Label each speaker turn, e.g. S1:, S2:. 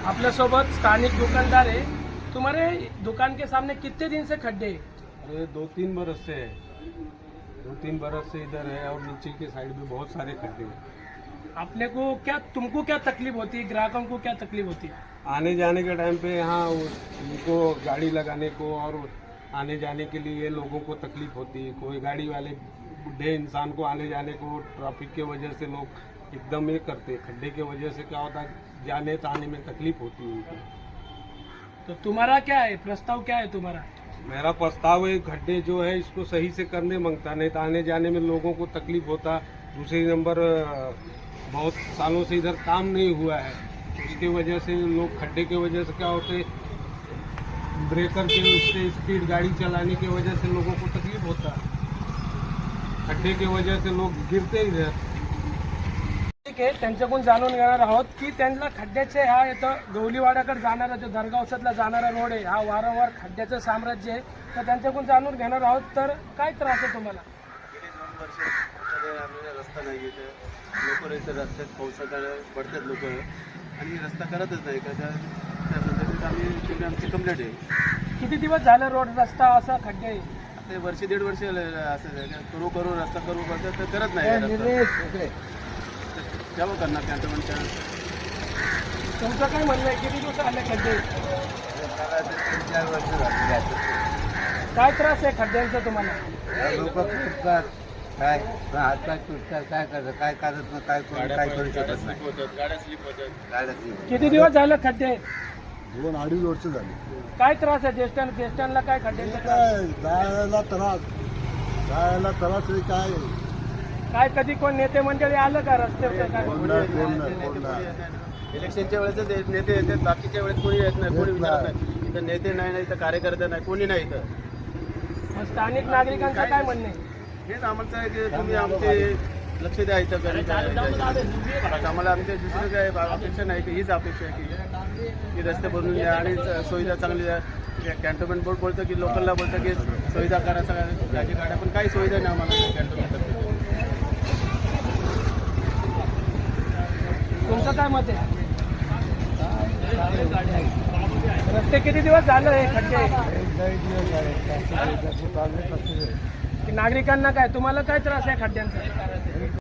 S1: आपल्या सोबत स्थानिक दुकानदार है। तुम्हारे दुकान के सामने कितने दिन से खड्डे हैं?
S2: अरे 2-3 बरस से है, 2-3 बरस से इधर है और नीचे के साइड में बहुत सारे खड्डे हैं।
S1: आपने को क्या, तुमको क्या तकलीफ होती है, ग्राहकों को क्या तकलीफ होती है?
S2: आने जाने के टाइम पे यहाँ उनको गाड़ी लगाने को और आने जाने के लिए लोगों को तकलीफ होती है। कोई गाड़ी वाले बुढ़े इंसान को आने जाने को ट्रैफिक के वजह से लोग एकदम ये करते हैं। खड्डे के वजह से क्या होता है, जाने आने में तकलीफ होती है उनको।
S1: तो तुम्हारा क्या है प्रस्ताव, क्या है तुम्हारा?
S2: मेरा प्रस्ताव है खड्डे जो है इसको सही से करने मांगता, नहीं तो आने जाने में लोगों को तकलीफ होता। दूसरी नंबर बहुत सालों से इधर काम नहीं हुआ है, इसकी वजह से लोग खड्डे के वजह से क्या होते, ब्रेकर के उससे स्पीड गाड़ी चलाने की वजह से लोगों को तकलीफ होता। खड्डे की वजह से लोग गिरते इधर।
S1: ठीक आहे, त्यांच्याकडून जाणून घेणार आहोत की त्यांना खड्ड्याचे हा इथं गवलीवाड्याकडे जाणारा जो दरगावसातला जाणारा रोड आहे हा वारंवार खड्ड्याचं साम्राज्य आहे। तर त्यांच्याकडून जाणून घेणार आहोत, तर काय त्रास आहे तुम्हाला?
S3: गेली 2 वर्ष आम्हाला रस्ता नाही आहे, लोक इथं रस्त्यात पावसाळ्यात पडतात लोक आणि रस्ता करतच नाही का, त्या संदर्भात आम्ही आमची कंप्लेंट आहे।
S1: किती दिवस झाले रोड रस्ता असा खड्डे आहे?
S3: आता वर्ष 1.5 वर्ष असं करू रस्ता करू करतात तर करत नाही। तेव्हा करणार कॅन्टोन्मेंटच्या
S1: तुमचं काय म्हणणं आहे, किती दिवस आले खड्डे?
S3: 3-4 वर्ष झाली।
S1: काय त्रास आहे खड्ड्यांचा तुम्हाला?
S3: लोक तुटतात, काय हातपाय तुटतात, काय करतात, काय करत नाही, काय करू शकत नाही। गाड्या स्लिप होतात।
S1: किती दिवस झाले खड्डे?
S4: 2-2.5 वर्ष झाली।
S1: काय त्रास आहे ज्येष्ठांना काय खड्ड्यांचा त्रास?
S4: काय जायला त्रास आहे काय?
S1: काय कधी कोण नेते मंडळी आलं का रस्त्यावर? काय
S4: कोण नाही.
S3: इलेक्शनच्या वेळेस नेते येतात, बाकीच्या वेळेस कोणी येत नाही, कोणी विचारत नाही। इथं नेते नाही, इथं कार्यकर्ते नाही, कोणी नाही इथं।
S1: मग स्थानिक नागरिकांचं काय म्हणणं आहे?
S3: हेच आम्हाला आहे की तुम्ही आमचे लक्ष द्या इथं आम्हाला आमचे दुसरं काय अपेक्षा नाही, की हीच अपेक्षा आहे की रस्ते बनवून द्या आणि सुविधा चांगली द्या। कॅन्टोन्मेंट बोर्ड बोलतं की लोकलला बोलतं की सुविधा करा सगळ्या गाड्या, पण काही सुविधा नाही आम्हाला कॅन्टोन्मेंट।
S1: तुमचं काय मत आहे? रस्ते किती दिवस झालं हे खड्डे? नागरिकांना काय, तुम्हाला काय त्रास आहे खड्ड्यांचा?